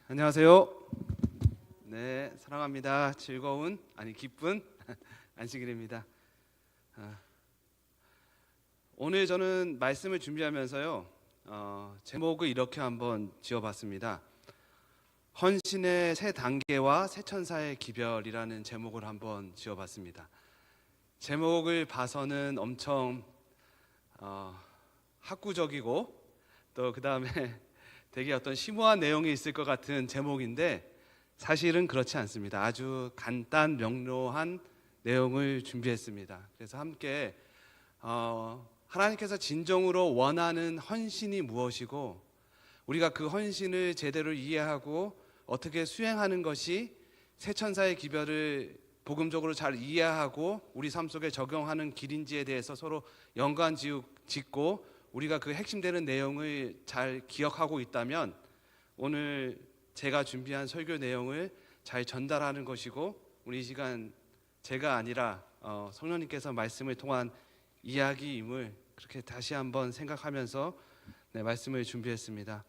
안녕하세요. 네, 사랑합니다. 기쁜 안식일입니다. 오늘 저는 말씀을 준비하면서요, 제목을 이렇게 한번 지어봤습니다. 헌신의 새 단계와 새 천사의 기별이라는 제목을 한번 지어봤습니다. 제목을 봐서는 엄청 학구적이고 또 그 다음에 되게 어떤 심오한 내용이 있을 것 같은 제목인데 사실은 그렇지 않습니다. 아주 간단 명료한 내용을 준비했습니다. 그래서 함께 하나님께서 진정으로 원하는 헌신이 무엇이고 우리가 그 헌신을 제대로 이해하고 어떻게 수행하는 것이 새 천사의 기별을 복음적으로 잘 이해하고 우리 삶 속에 적용하는 길인지에 대해서 서로 연관 짓고 우리가 그 핵심되는 내용을 잘 기억하고 있다면 오늘 제가 준비한 설교 내용을 잘 전달하는 것이고 우리 이 시간 제가 아니라 성령님께서 말씀을 통한 이야기임을 그렇게 다시 한번 생각하면서 말씀을 준비했습니다.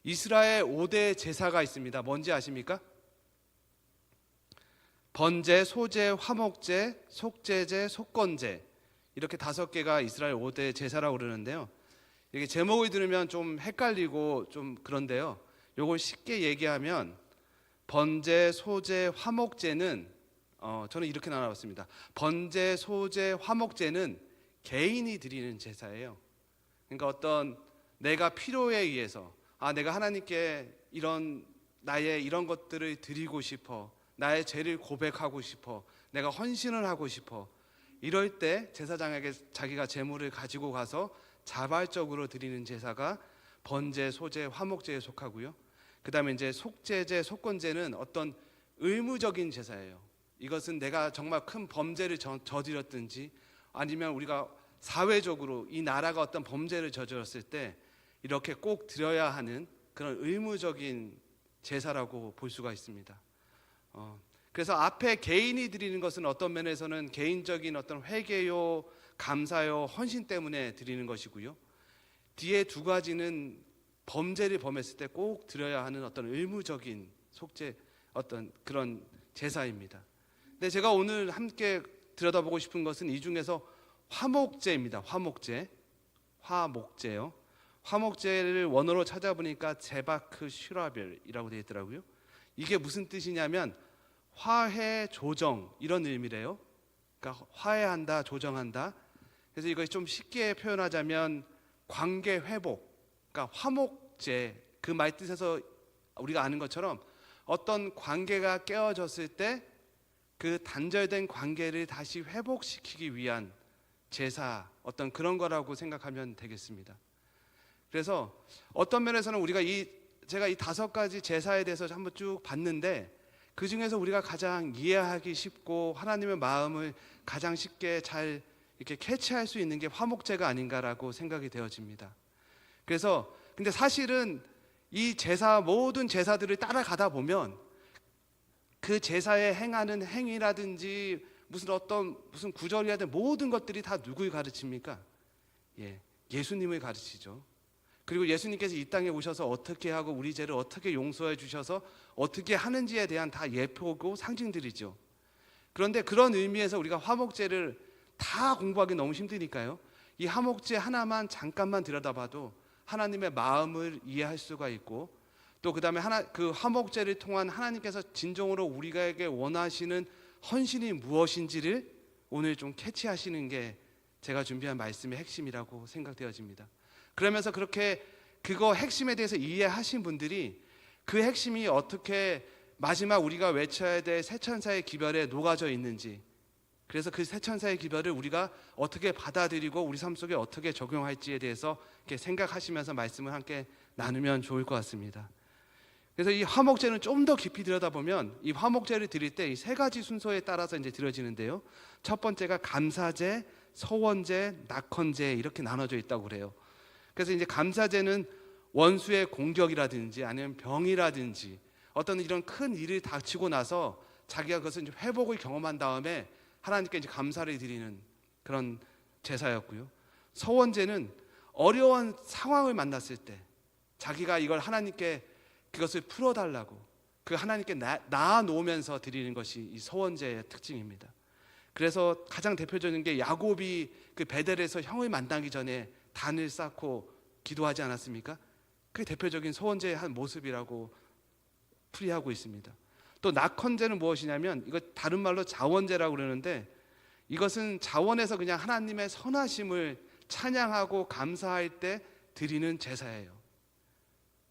이스라엘 5대 제사가 있습니다. 뭔지 아십니까? 번제, 소제, 화목제, 속제제, 속건제 이렇게 5개가 이스라엘 5대 제사라고 그러는데요. 이게 제목을 들으면 좀 헷갈리고 좀 그런데요. 요걸 쉽게 얘기하면 번제, 소제, 화목제는 저는 이렇게 나눠봤습니다. 번제, 소제, 화목제는 개인이 드리는 제사예요. 그러니까 어떤 내가 필요에 의해서 내가 하나님께 나의 이런 것들을 드리고 싶어, 나의 죄를 고백하고 싶어, 내가 헌신을 하고 싶어, 이럴 때 제사장에게 자기가 제물을 가지고 가서 자발적으로 드리는 제사가 번제, 소제, 화목제에 속하고요. 그 다음에 이제 속제제, 속건제는 어떤 의무적인 제사예요. 이것은 내가 정말 큰 범죄를 저질렀든지 아니면 우리가 사회적으로 이 나라가 어떤 범죄를 저질렀을 때 이렇게 꼭 드려야 하는 그런 의무적인 제사라고 볼 수가 있습니다. 그래서 앞에 개인이 드리는 것은 어떤 면에서는 개인적인 어떤 회개요, 감사요, 헌신 때문에 드리는 것이고요. 뒤에 2가지는 범죄를 범했을 때 꼭 드려야 하는 어떤 의무적인 속죄, 어떤 그런 제사입니다. 근데 제가 오늘 함께 들여다보고 싶은 것은 이 중에서 화목제입니다. 화목제요. 화목제를 원어로 찾아보니까 제바크 슈라벨이라고 되어 있더라고요. 이게 무슨 뜻이냐면 화해, 조정 이런 의미래요. 그러니까 화해한다, 조정한다. 그래서 이걸 좀 쉽게 표현하자면 관계 회복. 그러니까 화목제 그 말 뜻에서 우리가 아는 것처럼 어떤 관계가 깨어졌을 때 그 단절된 관계를 다시 회복시키기 위한 제사, 어떤 그런 거라고 생각하면 되겠습니다. 그래서 어떤 면에서는 우리가 제가 이 5가지 제사에 대해서 한번 쭉 봤는데 그 중에서 우리가 가장 이해하기 쉽고 하나님의 마음을 가장 쉽게 잘 이렇게 캐치할 수 있는 게 화목제가 아닌가라고 생각이 되어집니다. 그래서 근데 사실은 이 모든 제사들을 따라가다 보면 그 제사에 행하는 행위라든지 무슨 구절이라든지 모든 것들이 다 누굴 가르칩니까? 예수님을 가르치죠. 그리고 예수님께서 이 땅에 오셔서 어떻게 하고 우리 죄를 어떻게 용서해 주셔서 어떻게 하는지에 대한 다 예표고 상징들이죠. 그런데 그런 의미에서 우리가 화목제를 다 공부하기 너무 힘드니까요. 이 화목제 하나만 잠깐만 들여다봐도 하나님의 마음을 이해할 수가 있고 또 그 다음에 그 화목제를 통한 하나님께서 진정으로 우리에게 원하시는 헌신이 무엇인지를 오늘 좀 캐치하시는 게 제가 준비한 말씀의 핵심이라고 생각되어집니다. 그러면서 그렇게 그거 핵심에 대해서 이해하신 분들이 그 핵심이 어떻게 마지막 우리가 외쳐야 될 새 천사의 기별에 녹아져 있는지, 그래서 그 새 천사의 기별을 우리가 어떻게 받아들이고 우리 삶 속에 어떻게 적용할지에 대해서 이렇게 생각하시면서 말씀을 함께 나누면 좋을 것 같습니다. 그래서 이 화목제는 좀 더 깊이 들여다보면 이 화목제를 드릴 때 이 3가지 순서에 따라서 이제 드려지는데요. 첫 번째가 감사제, 서원제, 낙헌제 이렇게 나눠져 있다고 그래요. 그래서 이제 감사제는 원수의 공격이라든지 아니면 병이라든지 어떤 이런 큰 일을 닥치고 나서 자기가 그것을 이제 회복을 경험한 다음에 하나님께 이제 감사를 드리는 그런 제사였고요. 서원제는 어려운 상황을 만났을 때 자기가 이걸 하나님께 그것을 풀어달라고 그 하나님께 낳아 놓으면서 드리는 것이 이 서원제의 특징입니다. 그래서 가장 대표적인 게 야곱이 그 베델에서 형을 만나기 전에 단을 쌓고 기도하지 않았습니까? 그게 대표적인 서원제의 한 모습이라고 풀이하고 있습니다. 또 낙헌제는 무엇이냐면 이거 다른 말로 자원제라고 그러는데 이것은 자원에서 그냥 하나님의 선하심을 찬양하고 감사할 때 드리는 제사예요.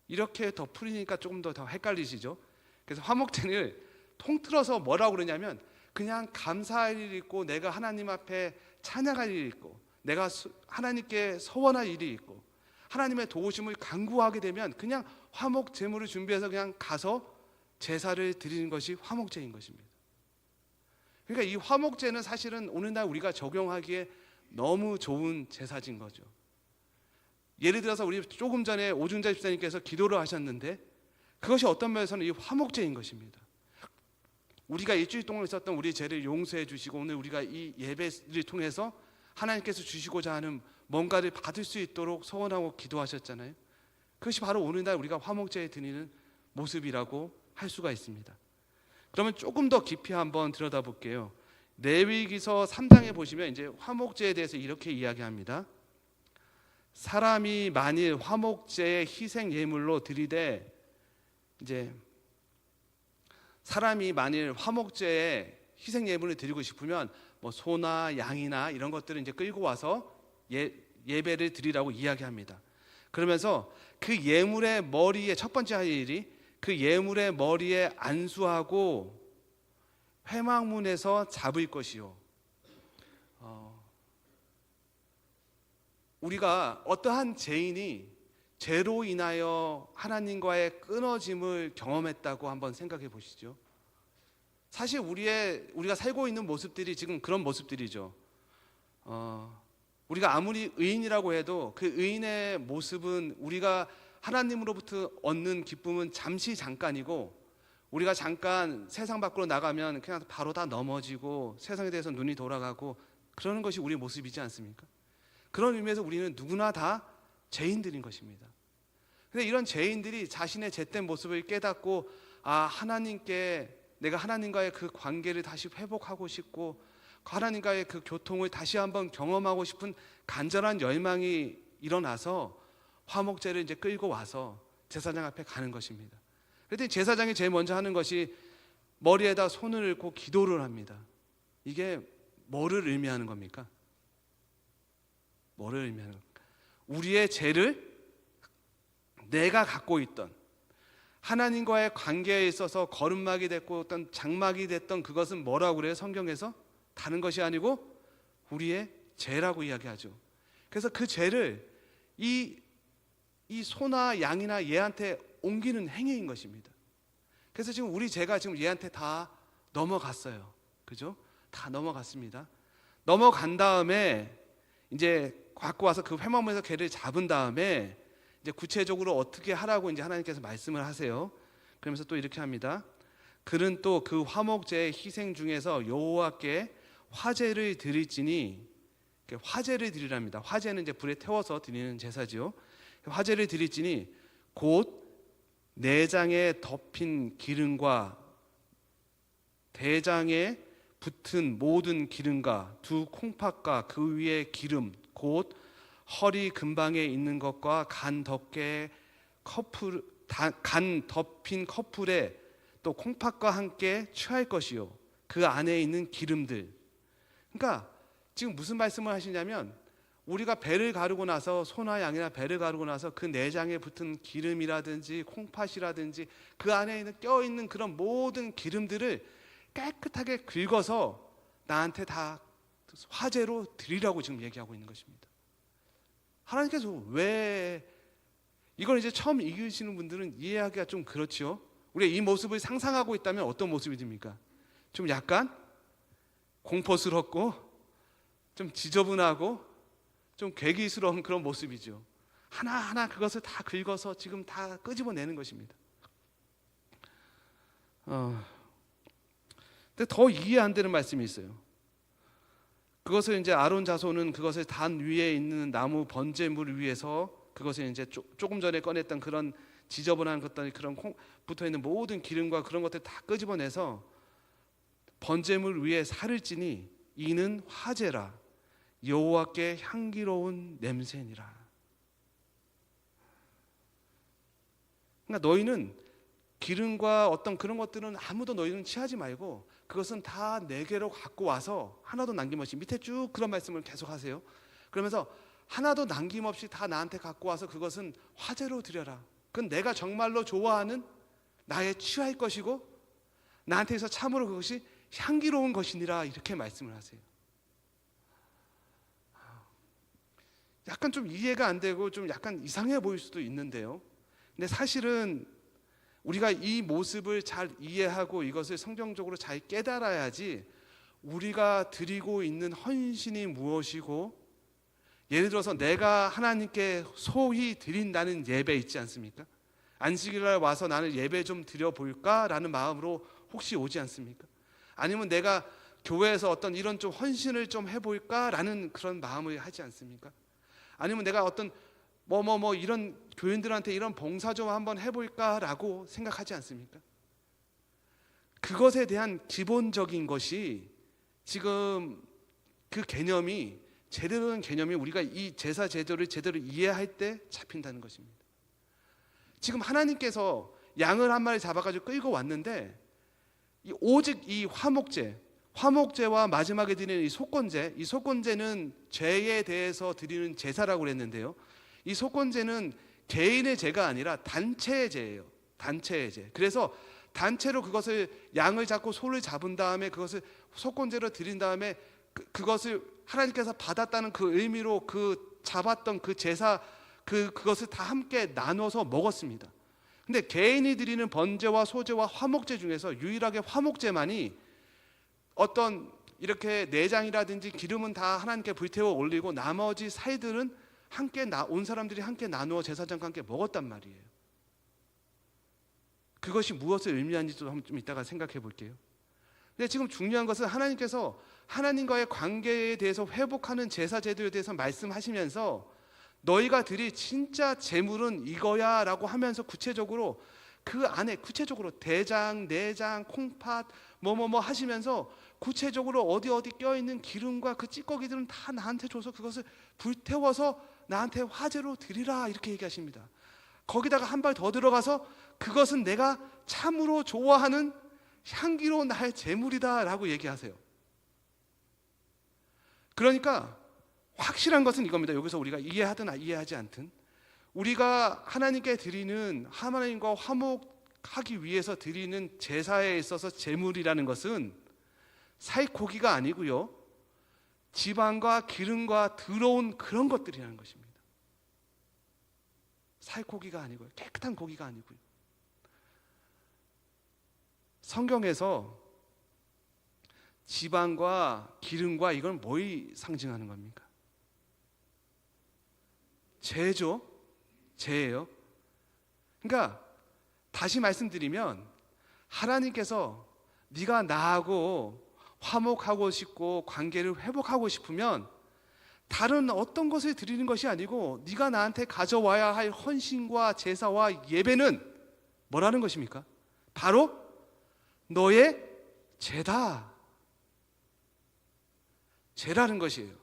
이렇게 더 풀이니까 조금 더 헷갈리시죠? 그래서 화목제를 통틀어서 뭐라고 그러냐면 그냥 감사할 일이 있고 내가 하나님 앞에 찬양할 일이 있고 내가 하나님께 서원할 일이 있고 하나님의 도우심을 간구하게 되면 그냥 화목 제물을 준비해서 그냥 가서 제사를 드리는 것이 화목제인 것입니다. 그러니까 이 화목제는 사실은 오늘날 우리가 적용하기에 너무 좋은 제사진 거죠. 예를 들어서 우리 조금 전에 오중자 집사님께서 기도를 하셨는데 그것이 어떤 면에서는 이 화목제인 것입니다. 우리가 일주일 동안 있었던 우리 죄를 용서해 주시고 오늘 우리가 이 예배를 통해서 하나님께서 주시고자 하는 뭔가를 받을 수 있도록 소원하고 기도하셨잖아요. 그것이 바로 오늘날 우리가 화목제에 드리는 모습이라고 할 수가 있습니다. 그러면 조금 더 깊이 한번 들여다볼게요. 레위기서 3장에 보시면 이제 화목제에 대해서 이렇게 이야기합니다. 사람이 만일 화목제의 희생 예물로 드리되 이제 사람이 만일 화목제에 희생 예물을 드리고 싶으면 뭐 소나 양이나 이런 것들을 이제 끌고 와서 예배를 드리라고 이야기합니다. 그러면서 그 예물의 머리에 첫 번째 할 일이 그 예물의 머리에 안수하고 회막문에서 잡을 것이요. 우리가 어떠한 죄인이 죄로 인하여 하나님과의 끊어짐을 경험했다고 한번 생각해 보시죠. 사실 우리가 살고 있는 모습들이 지금 그런 모습들이죠. 우리가 아무리 의인이라고 해도 그 의인의 모습은 우리가 하나님으로부터 얻는 기쁨은 잠시 잠깐이고 우리가 잠깐 세상 밖으로 나가면 그냥 바로 다 넘어지고 세상에 대해서 눈이 돌아가고 그러는 것이 우리의 모습이지 않습니까? 그런 의미에서 우리는 누구나 다 죄인들인 것입니다. 근데 이런 죄인들이 자신의 죄된 모습을 깨닫고 하나님께 내가 하나님과의 그 관계를 다시 회복하고 싶고 하나님과의 그 교통을 다시 한번 경험하고 싶은 간절한 열망이 일어나서 화목제를 이제 끌고 와서 제사장 앞에 가는 것입니다. 그런데 제사장이 제일 먼저 하는 것이 머리에다 손을 얹고 기도를 합니다. 이게 뭐를 의미하는 겁니까? 뭐를 의미하는 겁니까? 우리의 죄를 내가 갖고 있던 하나님과의 관계에 있어서 거름막이 됐고 어떤 장막이 됐던 그것은 뭐라고 그래요? 성경에서 다른 것이 아니고 우리의 죄라고 이야기하죠. 그래서 그 죄를 이 소나 양이나 얘한테 옮기는 행위인 것입니다. 그래서 지금 우리 죄가 지금 얘한테 다 넘어갔어요. 그죠? 다 넘어갔습니다. 넘어간 다음에 이제 갖고 와서 그 회막문에서 걔를 잡은 다음에 이제 구체적으로 어떻게 하라고 이제 하나님께서 말씀을 하세요. 그러면서 또 이렇게 합니다. 그는 또 그 화목제의 희생 중에서 여호와께 화제를 드릴지니 화제를 드리랍니다. 화제는 이제 불에 태워서 드리는 제사지요. 화제를 드릴지니 곧 내장에 덮인 기름과 대장에 붙은 모든 기름과 두 콩팥과 그 위에 기름 곧 허리 근방에 있는 것과 간 덮인 커플에 또 콩팥과 함께 취할 것이요 그 안에 있는 기름들. 그러니까 지금 무슨 말씀을 하시냐면 우리가 배를 가르고 나서 소나 양이나 배를 가르고 나서 그 내장에 붙은 기름이라든지 콩팥이라든지 그 안에 있는 껴있는 그런 모든 기름들을 깨끗하게 긁어서 나한테 다 화제로 드리라고 지금 얘기하고 있는 것입니다. 하나님께서 왜 이걸 이제 처음 읽으시는 분들은 이해하기가 좀 그렇죠. 우리가 이 모습을 상상하고 있다면 어떤 모습이 됩니까? 좀 약간 공포스럽고 좀 지저분하고 좀 괴기스러운 그런 모습이죠. 하나하나 그것을 다 긁어서 지금 다 끄집어내는 것입니다. 근데 더 이해 안 되는 말씀이 있어요. 그것을 이제 아론 자손은 그것을 단 위에 있는 나무 번제물 위에서 그것을 이제 조금 전에 꺼냈던 그런 지저분한 것들 그런 붙어 있는 모든 기름과 그런 것들 다 끄집어내서 번제물 위에 살을 찌니 이는 화제라 여호와께 향기로운 냄새니라. 그러니까 너희는 기름과 어떤 그런 것들은 아무도 너희는 취하지 말고 그것은 다 내게로 갖고 와서 하나도 남김없이, 밑에 쭉 그런 말씀을 계속 하세요. 그러면서 하나도 남김없이 다 나한테 갖고 와서 그것은 화제로 드려라. 그건 내가 정말로 좋아하는 나의 취할 것이고 나한테서 참으로 그것이 향기로운 것이니라, 이렇게 말씀을 하세요. 약간 좀 이해가 안 되고 좀 약간 이상해 보일 수도 있는데요, 근데 사실은 우리가 이 모습을 잘 이해하고 이것을 성경적으로 잘 깨달아야지 우리가 드리고 있는 헌신이 무엇이고, 예를 들어서 내가 하나님께 소위 드린다는 예배 있지 않습니까? 안식일날 와서 나는 예배 좀 드려볼까? 라는 마음으로 혹시 오지 않습니까? 아니면 내가 교회에서 어떤 이런 좀 헌신을 좀 해볼까? 라는 그런 마음을 하지 않습니까? 아니면 내가 어떤 이런 교인들한테 이런 봉사 좀 한번 해볼까? 라고 생각하지 않습니까? 그것에 대한 기본적인 것이 지금 그 개념이 제대로 된 개념이 우리가 이 제사 제도를 제대로 이해할 때 잡힌다는 것입니다. 지금 하나님께서 양을 한 마리 잡아가지고 끌고 왔는데 오직 이 화목제와 마지막에 드리는 이 속건제는 죄에 대해서 드리는 제사라고 그랬는데요, 이 속건제는 개인의 죄가 아니라 단체의 죄예요. 단체의 죄. 그래서 단체로 그것을 양을 잡고 소를 잡은 다음에 그것을 속건제로 드린 다음에 그것을 하나님께서 받았다는 그 의미로 그 잡았던 그 제사 그것을 다 함께 나눠서 먹었습니다. 근데 개인이 드리는 번제와 소제와 화목제 중에서 유일하게 화목제만이 어떤 이렇게 내장이라든지 기름은 다 하나님께 불태워 올리고 나머지 살들은 함께 온 사람들이 함께 나누어 제사장과 함께 먹었단 말이에요. 그것이 무엇을 의미하는지 좀 이따가 생각해 볼게요. 근데 지금 중요한 것은 하나님께서 하나님과의 관계에 대해서 회복하는 제사 제도에 대해서 말씀하시면서 너희가 드릴 진짜 제물은 이거야 라고 하면서 구체적으로 그 안에 구체적으로 대장, 내장, 콩팥 하시면서 구체적으로 어디 껴있는 기름과 그 찌꺼기들은 다 나한테 줘서 그것을 불태워서 나한테 화제로 드리라, 이렇게 얘기하십니다. 거기다가 한 발 더 들어가서 그것은 내가 참으로 좋아하는 향기로운 나의 제물이다 라고 얘기하세요. 그러니까 확실한 것은 이겁니다. 여기서 우리가 이해하든 이해하지 않든 우리가 하나님께 드리는, 하나님과 화목하기 위해서 드리는 제사에 있어서 제물이라는 것은 살코기가 아니고요, 지방과 기름과 더러운 그런 것들이라는 것입니다. 살코기가 아니고요, 깨끗한 고기가 아니고요. 성경에서 지방과 기름과 이건 뭘 상징하는 겁니까? 죄죠. 죄예요. 그러니까 다시 말씀드리면 하나님께서 네가 나하고 화목하고 싶고 관계를 회복하고 싶으면 다른 어떤 것을 드리는 것이 아니고 네가 나한테 가져와야 할 헌신과 제사와 예배는 뭐라는 것입니까? 바로 너의 죄다. 죄라는 것이에요.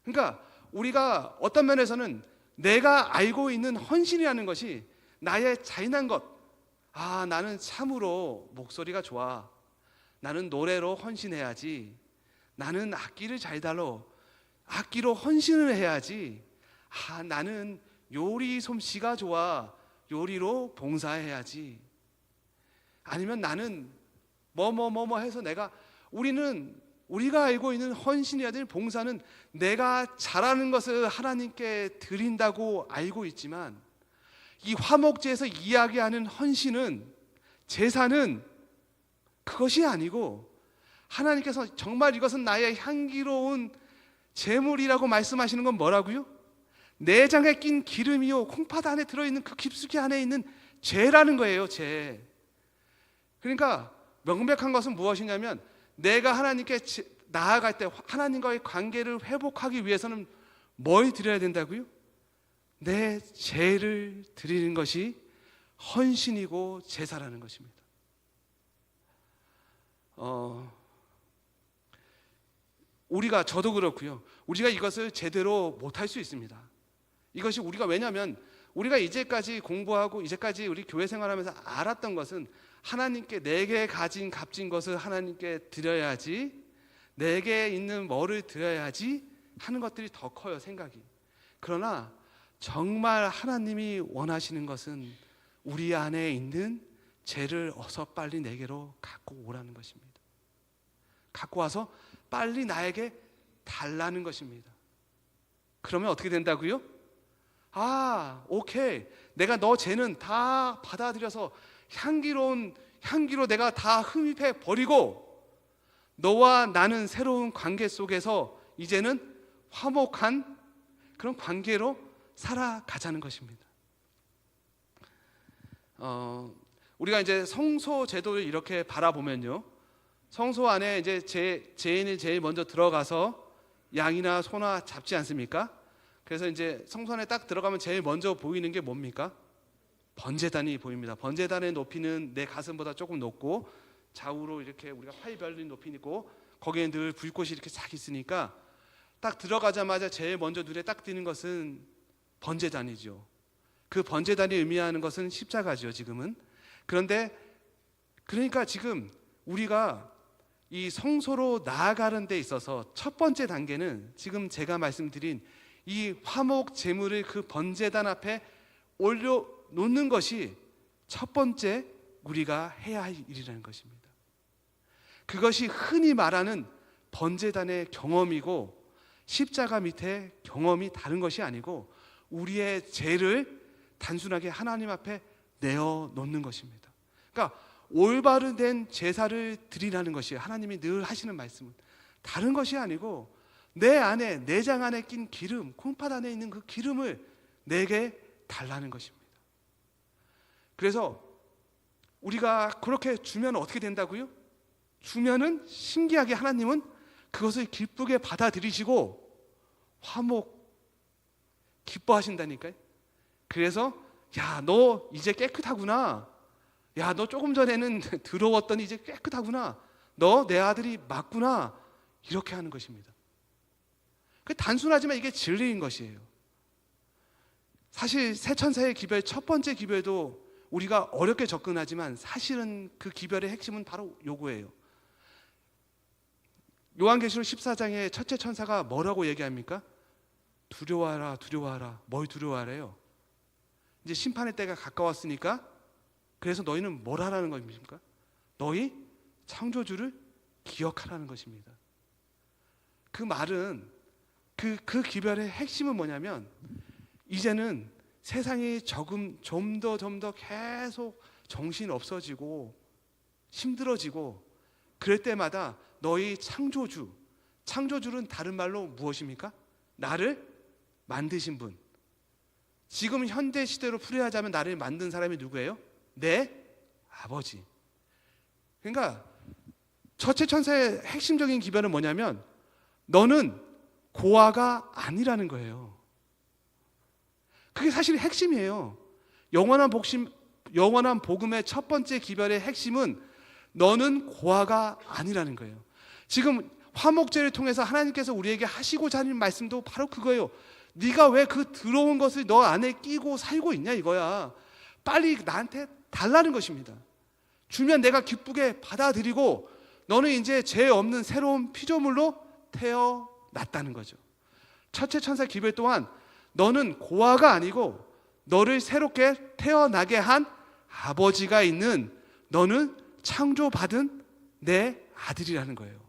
그러니까 우리가 어떤 면에서는 내가 알고 있는 헌신이라는 것이 나의 잔인한 것, 나는 참으로 목소리가 좋아, 나는 노래로 헌신해야지, 나는 악기를 잘 다뤄 악기로 헌신을 해야지, 나는 요리 솜씨가 좋아, 요리로 봉사해야지, 아니면 나는 해서 우리가 알고 있는 헌신이야 될 봉사는 내가 잘하는 것을 하나님께 드린다고 알고 있지만, 이 화목제에서 이야기하는 헌신은, 제사는 그것이 아니고 하나님께서 정말 이것은 나의 향기로운 제물이라고 말씀하시는 건 뭐라고요? 내장에 낀 기름이요 콩팥 안에 들어있는 그 깊숙이 안에 있는 죄라는 거예요. 죄. 그러니까 명백한 것은 무엇이냐면 내가 하나님께 나아갈 때 하나님과의 관계를 회복하기 위해서는 뭘 드려야 된다고요? 내 죄를 드리는 것이 헌신이고 제사라는 것입니다. 저도 그렇고요. 우리가 이것을 제대로 못할 수 있습니다. 이것이 왜냐하면 우리가 이제까지 공부하고 이제까지 우리 교회 생활하면서 알았던 것은 하나님께 내게 가진 값진 것을 하나님께 드려야지, 내게 있는 뭐를 드려야지 하는 것들이 더 커요, 생각이. 그러나 정말 하나님이 원하시는 것은 우리 안에 있는 죄를 어서 빨리 내게로 갖고 오라는 것입니다. 갖고 와서 빨리 나에게 달라는 것입니다. 그러면 어떻게 된다고요? 오케이. 내가 너 죄는 다 받아들여서 향기로 내가 다 흡입해 버리고 너와 나는 새로운 관계 속에서 이제는 화목한 그런 관계로 살아가자는 것입니다. 우리가 이제 성소 제도를 이렇게 바라보면요, 성소 안에 이제 죄인이 제일 먼저 들어가서 양이나 소나 잡지 않습니까? 그래서 이제 성소 안에 딱 들어가면 제일 먼저 보이는 게 뭡니까? 번제단이 보입니다. 번제단의 높이는 내 가슴보다 조금 높고 좌우로 이렇게 우리가 팔 벌린 높이 있고 거기에 늘 불꽃이 이렇게 싹 있으니까 딱 들어가자마자 제일 먼저 눈에 딱 띄는 것은 번제단이죠. 그 번제단이 의미하는 것은 십자가죠, 지금은. 그러니까 지금 우리가 이 성소로 나아가는 데 있어서 첫 번째 단계는 지금 제가 말씀드린 이 화목 제물을 그 번제단 앞에 올려놓는 것이 첫 번째 우리가 해야 할 일이라는 것입니다. 그것이 흔히 말하는 번제단의 경험이고 십자가 밑에 경험이 다른 것이 아니고 우리의 죄를 단순하게 하나님 앞에 내어놓는 것입니다. 그러니까 올바른 된 제사를 드리라는 것이 하나님이 늘 하시는 말씀은 다른 것이 아니고 내 안에 내장 안에 낀 기름, 콩팥 안에 있는 그 기름을 내게 달라는 것입니다. 그래서 우리가 그렇게 주면 어떻게 된다고요? 주면은 신기하게 하나님은 그것을 기쁘게 받아들이시고 화목 기뻐하신다니까요. 그래서 야, 너 이제 깨끗하구나. 야, 너 조금 전에는 더러웠더니 이제 깨끗하구나. 너 내 아들이 맞구나. 이렇게 하는 것입니다. 그 단순하지만 이게 진리인 것이에요. 사실 새 천사의 기별 첫 번째 기별도 우리가 어렵게 접근하지만 사실은 그 기별의 핵심은 바로 요거예요. 요한계시록 14장에 첫째 천사가 뭐라고 얘기합니까? 두려워하라, 두려워하라. 뭘 두려워하래요? 이제 심판의 때가 가까웠으니까 그래서 너희는 뭘 하라는 것입니까? 너희 창조주를 기억하라는 것입니다. 그 말은 그 기별의 핵심은 뭐냐면 이제는 세상이 좀 더 계속 정신 없어지고 힘들어지고 그럴 때마다 너희 창조주는 다른 말로 무엇입니까? 나를 만드신 분. 지금 현대 시대로 풀이하자면 나를 만든 사람이 누구예요? 내 아버지. 그러니까 첫째 천사의 핵심적인 기별은 뭐냐면 너는 고아가 아니라는 거예요. 그게 사실 핵심이에요. 영원한 복음의 첫 번째 기별의 핵심은 너는 고아가 아니라는 거예요. 지금 화목제를 통해서 하나님께서 우리에게 하시고자 하는 말씀도 바로 그거예요. 네가 왜 그 더러운 것을 너 안에 끼고 살고 있냐 이거야. 빨리 나한테 달라는 것입니다. 주면 내가 기쁘게 받아들이고 너는 이제 죄 없는 새로운 피조물로 태어났다는 거죠. 첫째 천사 기별 또한 너는 고아가 아니고 너를 새롭게 태어나게 한 아버지가 있는 너는 창조받은 내 아들이라는 거예요.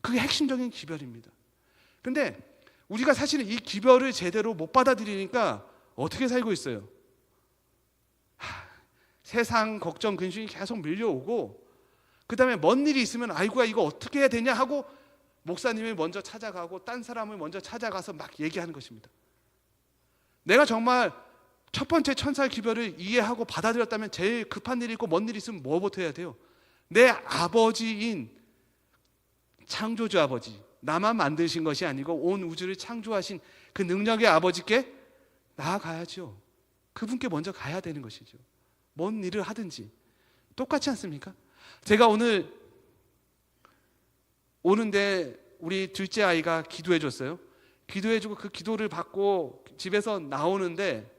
그게 핵심적인 기별입니다. 근데 우리가 사실은 이 기별을 제대로 못 받아들이니까 어떻게 살고 있어요? 세상 걱정 근심이 계속 밀려오고 그 다음에 먼 일이 있으면 아이고야 이거 어떻게 해야 되냐 하고 목사님을 먼저 찾아가고 딴 사람을 먼저 찾아가서 막 얘기하는 것입니다. 내가 정말 첫 번째 천사의 기별을 이해하고 받아들였다면 제일 급한 일이 있고 먼 일이 있으면 뭐부터 해야 돼요? 내 아버지인 창조주 아버지, 나만 만드신 것이 아니고 온 우주를 창조하신 그 능력의 아버지께 나아가야죠. 그분께 먼저 가야 되는 것이죠. 뭔 일을 하든지 똑같지 않습니까? 제가 오늘 오는데 우리 둘째 아이가 기도해 줬어요. 기도해 주고 그 기도를 받고 집에서 나오는데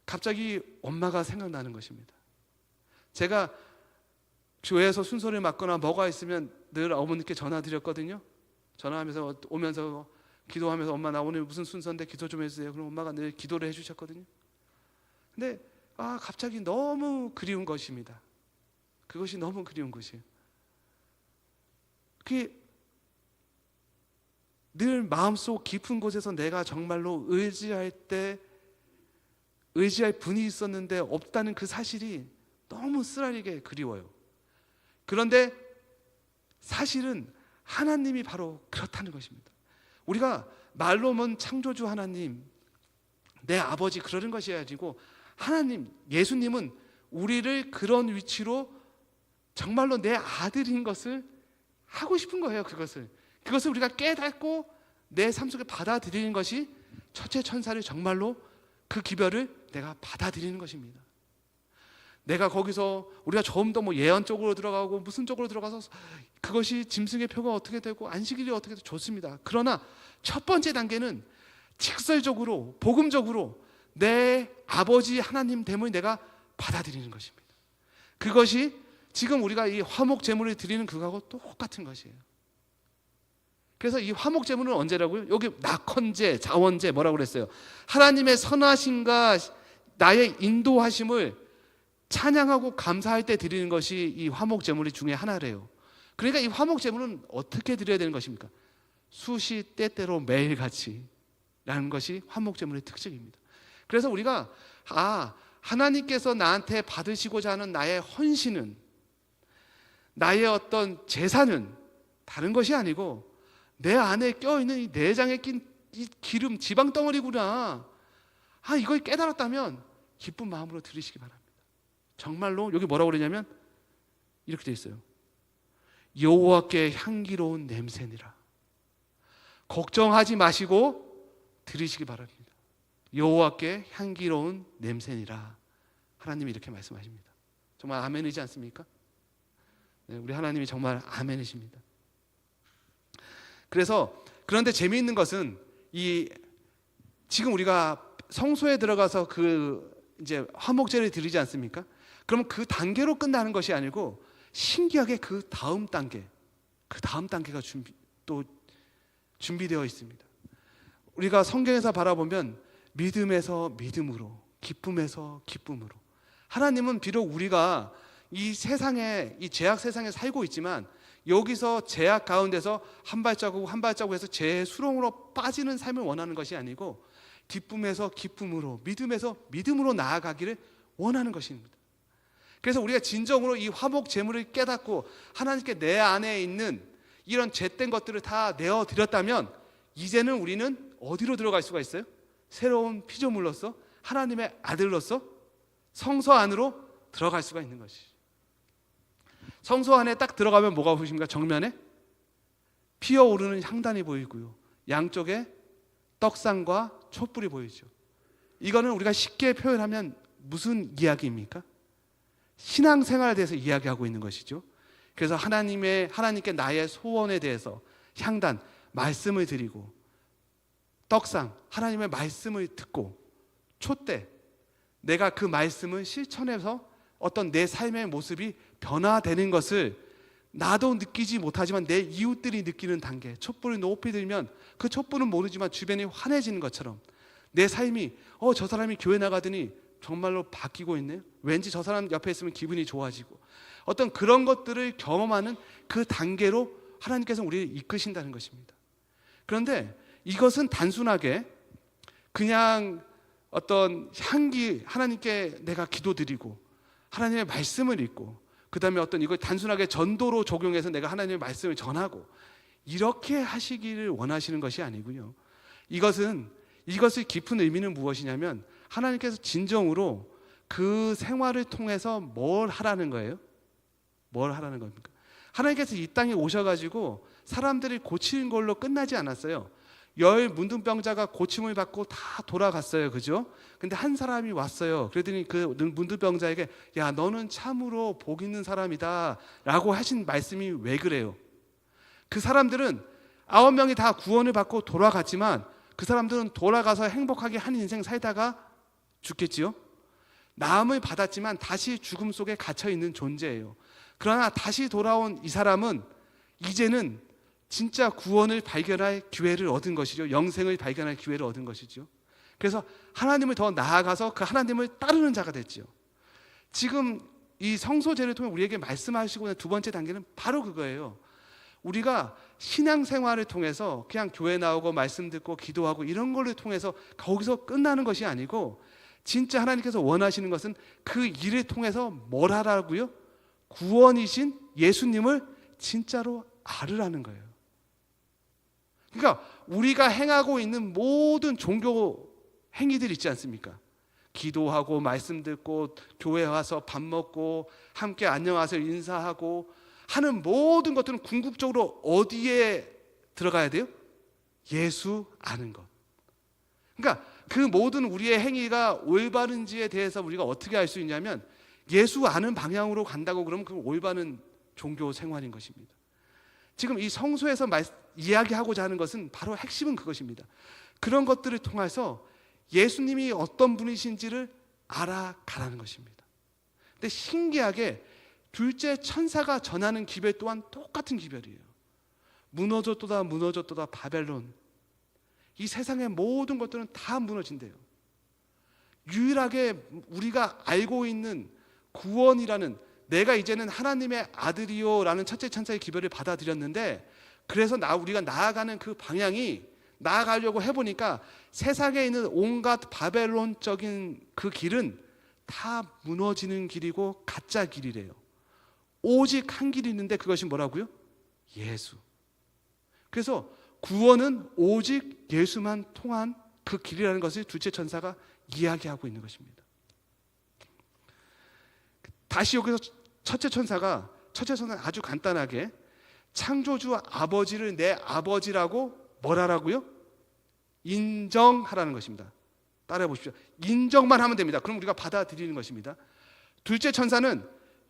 갑자기 엄마가 생각나는 것입니다. 제가 교회에서 순서를 맡거나 뭐가 있으면 늘 어머니께 전화 드렸거든요. 전화하면서 오면서 기도하면서 엄마 나 오늘 무슨 순서인데 기도 좀 해주세요. 그럼 엄마가 늘 기도를 해주셨거든요. 근데 갑자기 너무 그리운 것입니다. 그것이 너무 그리운 것이에요. 그게 늘 마음속 깊은 곳에서 내가 정말로 의지할 분이 있었는데 없다는 그 사실이 너무 쓰라리게 그리워요. 그런데 사실은 하나님이 바로 그렇다는 것입니다. 우리가 말로만 창조주 하나님, 내 아버지 그러는 것이 아니고 하나님, 예수님은 우리를 그런 위치로 정말로 내 아들인 것을 하고 싶은 거예요. 그것을 우리가 깨닫고 내 삶 속에 받아들이는 것이 첫째 천사를 정말로 그 기별을 내가 받아들이는 것입니다. 내가 거기서 우리가 좀 더 뭐 예언 쪽으로 들어가고 무슨 쪽으로 들어가서 그것이 짐승의 표가 어떻게 되고 안식일이 어떻게 되고 좋습니다. 그러나 첫 번째 단계는 직설적으로 복음적으로 내 아버지 하나님 됨을 내가 받아들이는 것입니다. 그것이 지금 우리가 이 화목 제물을 드리는 그거하고 똑같은 것이에요. 그래서 이 화목 제물은 언제라고요? 여기 낙헌제, 자원제 뭐라고 그랬어요? 하나님의 선하심과 나의 인도하심을 찬양하고 감사할 때 드리는 것이 이 화목 제물 중에 하나래요. 그러니까 이 화목 제물은 어떻게 드려야 되는 것입니까? 수시 때때로 매일같이 라는 것이 화목 제물의 특징입니다. 그래서 우리가 하나님께서 나한테 받으시고자 하는 나의 헌신은, 나의 어떤 제사는 다른 것이 아니고 내 안에 껴있는 이 내장에 낀 이 기름, 지방 덩어리구나. 이걸 깨달았다면 기쁜 마음으로 드리시기 바랍니다. 정말로 여기 뭐라고 그러냐면 이렇게 되어 있어요. 여호와께 향기로운 냄새니라. 걱정하지 마시고 드리시기 바랍니다. 여호와께 향기로운 냄새니라. 하나님이 이렇게 말씀하십니다. 정말 아멘이지 않습니까? 네, 우리 하나님이 정말 아멘이십니다. 그런데 재미있는 것은 지금 우리가 성소에 들어가서 이제 화목제를 드리지 않습니까? 그러면 그 단계로 끝나는 것이 아니고 신기하게 그 다음 단계가 준비되어 있습니다. 우리가 성경에서 바라보면 믿음에서 믿음으로, 기쁨에서 기쁨으로. 하나님은 비록 우리가 이 세상에, 이 죄악 세상에 살고 있지만 여기서 죄악 가운데서 한 발자국 한 발자국에서 죄의 수렁으로 빠지는 삶을 원하는 것이 아니고 기쁨에서 기쁨으로, 믿음에서 믿음으로 나아가기를 원하는 것입니다. 그래서 우리가 진정으로 이 화목 제물을 깨닫고 하나님께 내 안에 있는 이런 죄된 것들을 다 내어드렸다면 이제는 우리는 어디로 들어갈 수가 있어요? 새로운 피조물로서, 하나님의 아들로서 성소 안으로 들어갈 수가 있는 것이죠. 성소 안에 딱 들어가면 뭐가 보십니까? 정면에 피어오르는 향단이 보이고요, 양쪽에 떡상과 촛불이 보이죠. 이거는 우리가 쉽게 표현하면 무슨 이야기입니까? 신앙생활에 대해서 이야기하고 있는 것이죠. 그래서 하나님께 나의 소원에 대해서 향단, 말씀을 드리고, 떡상, 하나님의 말씀을 듣고, 촛대, 내가 그 말씀을 실천해서 어떤 내 삶의 모습이 변화되는 것을 나도 느끼지 못하지만 내 이웃들이 느끼는 단계, 촛불을 높이 들면 그 촛불은 모르지만 주변이 환해지는 것처럼 내 삶이 저 사람이 교회 나가더니 정말로 바뀌고 있네요. 왠지 저 사람 옆에 있으면 기분이 좋아지고, 어떤 그런 것들을 경험하는 그 단계로 하나님께서 우리를 이끄신다는 것입니다. 그런데 이것은 단순하게 그냥 어떤 향기, 하나님께 내가 기도드리고 하나님의 말씀을 읽고 그 다음에 어떤 이걸 단순하게 전도로 적용해서 내가 하나님의 말씀을 전하고 이렇게 하시기를 원하시는 것이 아니고요. 이것을 깊은 의미는 무엇이냐면 하나님께서 진정으로 그 생활을 통해서 뭘 하라는 거예요? 뭘 하라는 겁니까? 하나님께서 이 땅에 오셔가지고 사람들을 고치는 걸로 끝나지 않았어요. 열 문둥병자가 고침을 받고 다 돌아갔어요. 그죠? 근데 한 사람이 왔어요. 그랬더니 그 문둥병자에게 야, 너는 참으로 복 있는 사람이다 라고 하신 말씀이 왜 그래요? 그 사람들은 9명이 다 구원을 받고 돌아갔지만 그 사람들은 돌아가서 행복하게 한 인생 살다가 죽겠지요. 나음을 받았지만 다시 죽음 속에 갇혀 있는 존재예요. 그러나 다시 돌아온 이 사람은 이제는 진짜 구원을 발견할 기회를 얻은 것이죠. 영생을 발견할 기회를 얻은 것이죠. 그래서 하나님을 더 나아가서 그 하나님을 따르는 자가 됐죠. 지금 이 성소제를 통해 우리에게 말씀하시고 있는 두 번째 단계는 바로 그거예요. 우리가 신앙생활을 통해서 그냥 교회 나오고 말씀 듣고 기도하고 이런 걸로 통해서 거기서 끝나는 것이 아니고 진짜 하나님께서 원하시는 것은 그 일을 통해서 뭘 하라고요? 구원이신 예수님을 진짜로 알으라는 거예요. 그러니까 우리가 행하고 있는 모든 종교 행위들 있지 않습니까? 기도하고 말씀 듣고 교회 와서 밥 먹고 함께 안녕하세요 인사하고 하는 모든 것들은 궁극적으로 어디에 들어가야 돼요? 예수 아는 것. 그러니까 그 모든 우리의 행위가 올바른지에 대해서 우리가 어떻게 알 수 있냐면 예수 아는 방향으로 간다고 그러면 그 올바른 종교 생활인 것입니다. 지금 이 성소에서 이야기하고자 하는 것은 바로 핵심은 그것입니다. 그런 것들을 통해서 예수님이 어떤 분이신지를 알아가라는 것입니다. 근데 신기하게 둘째 천사가 전하는 기별 또한 똑같은 기별이에요. 무너졌도다 무너졌도다 바벨론. 이 세상의 모든 것들은 다 무너진대요. 유일하게 우리가 알고 있는 구원이라는 내가 이제는 하나님의 아들이요 라는 첫째 천사의 기별을 받아들였는데 그래서 우리가 나아가는 그 방향이 나아가려고 해보니까 세상에 있는 온갖 바벨론적인 그 길은 다 무너지는 길이고 가짜 길이래요. 오직 한 길이 있는데 그것이 뭐라고요? 예수. 그래서 구원은 오직 예수만 통한 그 길이라는 것을 둘째 천사가 이야기하고 있는 것입니다. 다시 여기서 첫째 천사는 아주 간단하게 창조주 아버지를 내 아버지라고 뭘 하라고요? 인정하라는 것입니다. 따라해 보십시오. 인정만 하면 됩니다. 그럼 우리가 받아들이는 것입니다. 둘째 천사는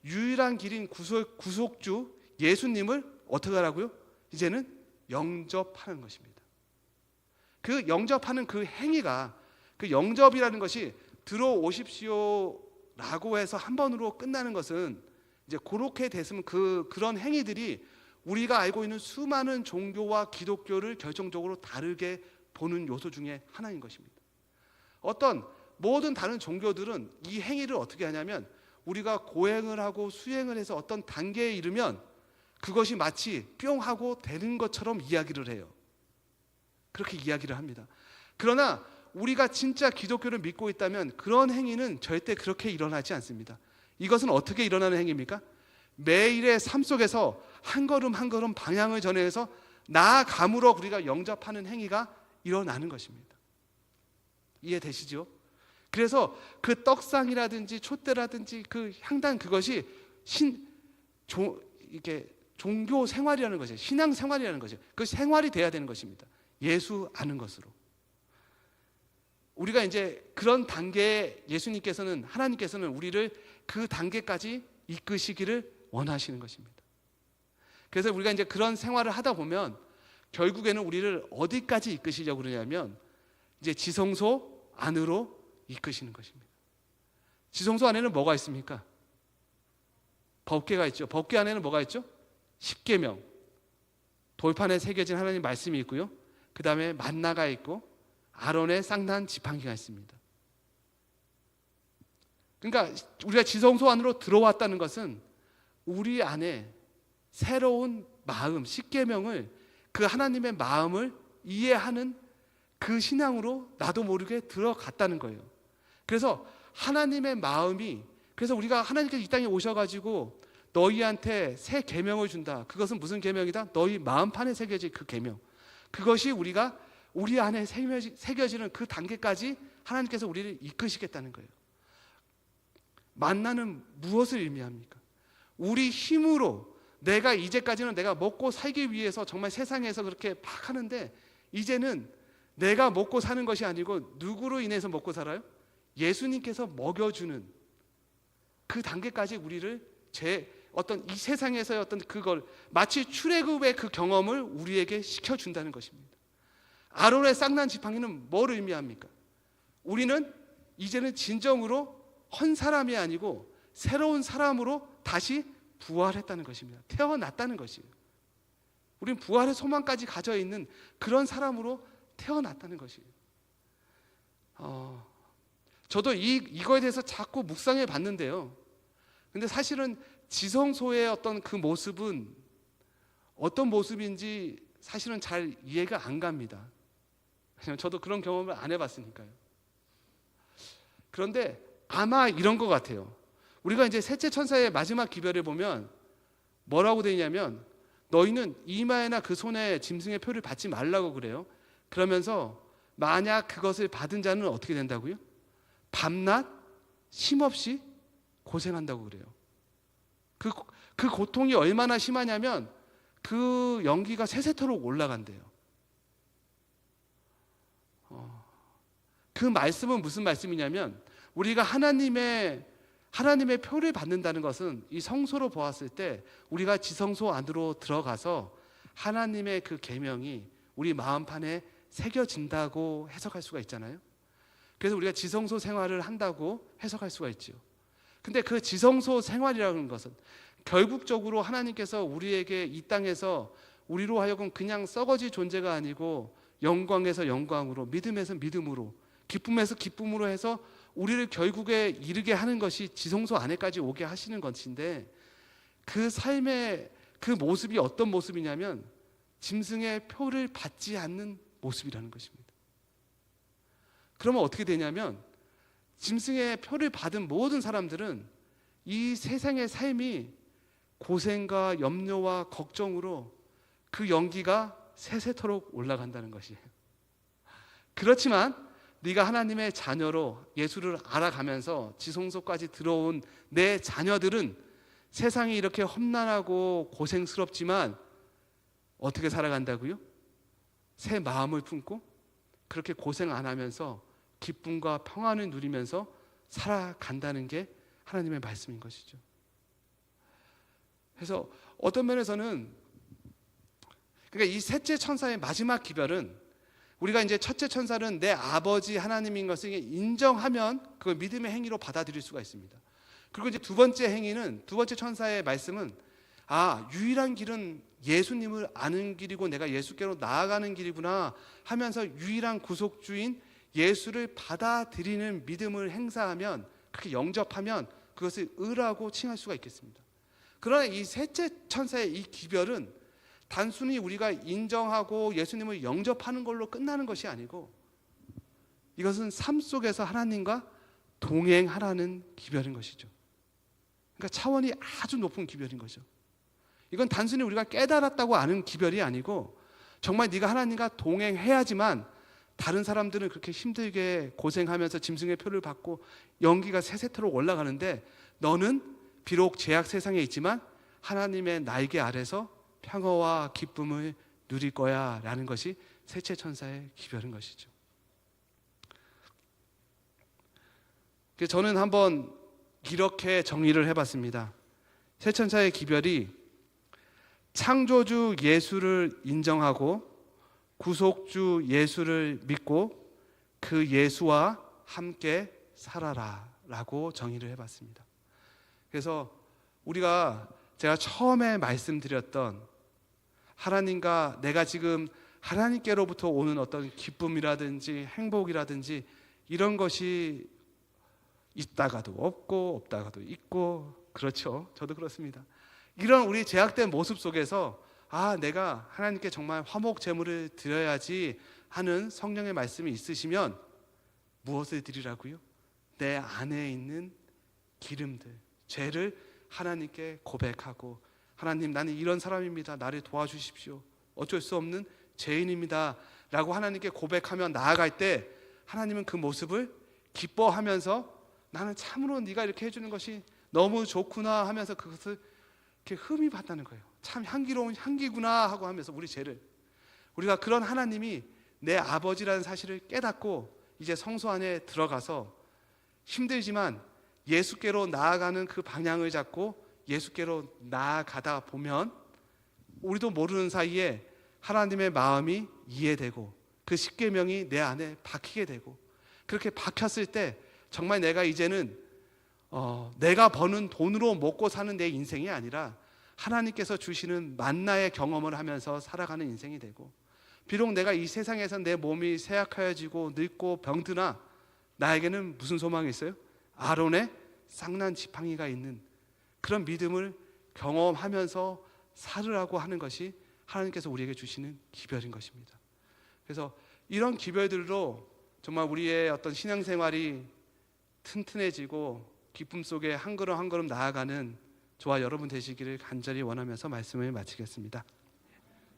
유일한 길인 구속주 예수님을 어떻게 하라고요? 이제는 영접하는 것입니다. 그 영접하는 그 행위가 그 영접이라는 것이 들어오십시오 라고 해서 한 번으로 끝나는 것은 이제 그렇게 됐으면 그런 행위들이 우리가 알고 있는 수많은 종교와 기독교를 결정적으로 다르게 보는 요소 중에 하나인 것입니다. 어떤 모든 다른 종교들은 이 행위를 어떻게 하냐면 우리가 고행을 하고 수행을 해서 어떤 단계에 이르면 그것이 마치 뿅 하고 되는 것처럼 이야기를 해요. 그렇게 이야기를 합니다. 그러나 우리가 진짜 기독교를 믿고 있다면 그런 행위는 절대 그렇게 일어나지 않습니다. 이것은 어떻게 일어나는 행위입니까? 매일의 삶 속에서 한 걸음 한 걸음 방향을 전해서 나아감으로 우리가 영접하는 행위가 일어나는 것입니다. 이해되시죠? 그래서 그 떡상이라든지 촛대라든지 그 향단 그것이 이게 종교 생활이라는 것이에요. 신앙 생활이라는 것이에요. 그 생활이 돼야 되는 것입니다. 예수 아는 것으로. 우리가 이제 그런 단계에 하나님께서는 우리를 그 단계까지 이끄시기를 원하시는 것입니다. 그래서 우리가 이제 그런 생활을 하다 보면 결국에는 우리를 어디까지 이끄시려고 그러냐면 이제 지성소 안으로 이끄시는 것입니다. 지성소 안에는 뭐가 있습니까? 법궤가 있죠. 법궤 안에는 뭐가 있죠? 십계명. 돌판에 새겨진 하나님 말씀이 있고요. 그 다음에 만나가 있고 아론의 쌍난 지팡이가 있습니다. 그러니까 우리가 지성소 안으로 들어왔다는 것은 우리 안에 새로운 마음, 십계명을 그 하나님의 마음을 이해하는 그 신앙으로 나도 모르게 들어갔다는 거예요. 그래서 하나님의 마음이 그래서 우리가 하나님께서 이 땅에 오셔가지고 너희한테 새 계명을 준다. 그것은 무슨 계명이다? 너희 마음판에 새겨질 그 계명. 그것이 우리가 우리 안에 새겨지는 그 단계까지 하나님께서 우리를 이끄시겠다는 거예요. 만나는 무엇을 의미합니까? 우리 힘으로 내가 이제까지는 내가 먹고 살기 위해서 정말 세상에서 그렇게 막 하는데 이제는 내가 먹고 사는 것이 아니고 누구로 인해서 먹고 살아요? 예수님께서 먹여주는 그 단계까지 우리를 어떤 이 세상에서의 어떤 그걸 마치 출애굽의 그 경험을 우리에게 시켜준다는 것입니다. 아론의 쌍난 지팡이는 뭘 의미합니까? 우리는 이제는 진정으로 헌 사람이 아니고 새로운 사람으로 다시 부활했다는 것입니다. 태어났다는 것이에요. 우린 부활의 소망까지 가져 있는 그런 사람으로 태어났다는 것이에요. 저도 이거에 대해서 자꾸 묵상해 봤는데요. 근데 사실은 지성소의 어떤 그 모습은 어떤 모습인지 사실은 잘 이해가 안 갑니다. 왜냐면 저도 그런 경험을 안 해봤으니까요. 그런데 아마 이런 것 같아요. 우리가 이제 셋째 천사의 마지막 기별을 보면 뭐라고 되어 있냐면 너희는 이마에나 그 손에 짐승의 표를 받지 말라고 그래요. 그러면서 만약 그것을 받은 자는 어떻게 된다고요? 밤낮 쉼없이 고생한다고 그래요. 그 고통이 얼마나 심하냐면 그 연기가 세세토록 올라간대요. 그 말씀은 무슨 말씀이냐면 우리가 하나님의 표를 받는다는 것은 이 성소로 보았을 때 우리가 지성소 안으로 들어가서 하나님의 그 계명이 우리 마음판에 새겨진다고 해석할 수가 있잖아요. 그래서 우리가 지성소 생활을 한다고 해석할 수가 있죠. 근데 그 지성소 생활이라는 것은 결국적으로 하나님께서 우리에게 이 땅에서 우리로 하여금 그냥 썩어질 존재가 아니고 영광에서 영광으로, 믿음에서 믿음으로, 기쁨에서 기쁨으로 해서 우리를 결국에 이르게 하는 것이 지성소 안에까지 오게 하시는 것인데 그 삶의 그 모습이 어떤 모습이냐면 짐승의 표를 받지 않는 모습이라는 것입니다. 그러면 어떻게 되냐면 짐승의 표를 받은 모든 사람들은 이 세상의 삶이 고생과 염려와 걱정으로 그 연기가 세세토록 올라간다는 것이에요. 그렇지만 네가 하나님의 자녀로 예수를 알아가면서 지성소까지 들어온 내 자녀들은 세상이 이렇게 험난하고 고생스럽지만 어떻게 살아간다고요? 새 마음을 품고 그렇게 고생 안 하면서 기쁨과 평안을 누리면서 살아간다는 게 하나님의 말씀인 것이죠. 그래서 어떤 면에서는 그러니까 이 셋째 천사의 마지막 기별은 우리가 이제 첫째 천사는 내 아버지 하나님인 것을 인정하면 그걸 믿음의 행위로 받아들일 수가 있습니다. 그리고 이제 두 번째 천사의 말씀은 유일한 길은 예수님을 아는 길이고 내가 예수께로 나아가는 길이구나 하면서 유일한 구속주인 예수를 받아들이는 믿음을 행사하면 그렇게 영접하면 그것을 의라고 칭할 수가 있겠습니다. 그러나 이 셋째 천사의 이 기별은 단순히 우리가 인정하고 예수님을 영접하는 걸로 끝나는 것이 아니고 이것은 삶 속에서 하나님과 동행하라는 기별인 것이죠. 그러니까 차원이 아주 높은 기별인 거죠. 이건 단순히 우리가 깨달았다고 아는 기별이 아니고 정말 네가 하나님과 동행해야지만 다른 사람들은 그렇게 힘들게 고생하면서 짐승의 표를 받고 연기가 세세토록 올라가는데 너는 비록 죄악 세상에 있지만 하나님의 날개 아래서 평화와 기쁨을 누릴 거야 라는 것이 셋째 천사의 기별인 것이죠. 그래서 저는 한번 이렇게 정리를 해봤습니다. 셋째 천사의 기별이 창조주 예수를 인정하고 구속주 예수를 믿고 그 예수와 함께 살아라 라고 정의를 해봤습니다. 그래서 제가 처음에 말씀드렸던 하나님과 내가 지금 하나님께로부터 오는 어떤 기쁨이라든지 행복이라든지 이런 것이 있다가도 없고 없다가도 있고, 그렇죠. 저도 그렇습니다. 이런 우리 제약된 모습 속에서 내가 하나님께 정말 화목 제물을 드려야지 하는 성령의 말씀이 있으시면 무엇을 드리라고요? 내 안에 있는 기름들, 죄를 하나님께 고백하고 하나님 나는 이런 사람입니다. 나를 도와주십시오. 어쩔 수 없는 죄인입니다 라고 하나님께 고백하며 나아갈 때 하나님은 그 모습을 기뻐하면서 나는 참으로 네가 이렇게 해주는 것이 너무 좋구나 하면서 그것을 이렇게 흠이 받다는 거예요. 참 향기로운 향기구나 하고 하면서 우리 죄를, 우리가 그런 하나님이 내 아버지라는 사실을 깨닫고 이제 성소 안에 들어가서 힘들지만 예수께로 나아가는 그 방향을 잡고 예수께로 나아가다 보면 우리도 모르는 사이에 하나님의 마음이 이해되고 그 십계명이 내 안에 박히게 되고, 그렇게 박혔을 때 정말 내가 이제는 내가 버는 돈으로 먹고 사는 내 인생이 아니라 하나님께서 주시는 만나의 경험을 하면서 살아가는 인생이 되고, 비록 내가 이 세상에서 내 몸이 쇠약하여지고 늙고 병드나 나에게는 무슨 소망이 있어요? 아론의 쌍난 지팡이가 있는 그런 믿음을 경험하면서 살으라고 하는 것이 하나님께서 우리에게 주시는 기별인 것입니다. 그래서 이런 기별들로 정말 우리의 어떤 신앙생활이 튼튼해지고 기쁨 속에 한 걸음 한 걸음 나아가는 저와 여러분 되시기를 간절히 원하면서 말씀을 마치겠습니다.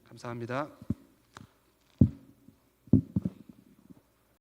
감사합니다.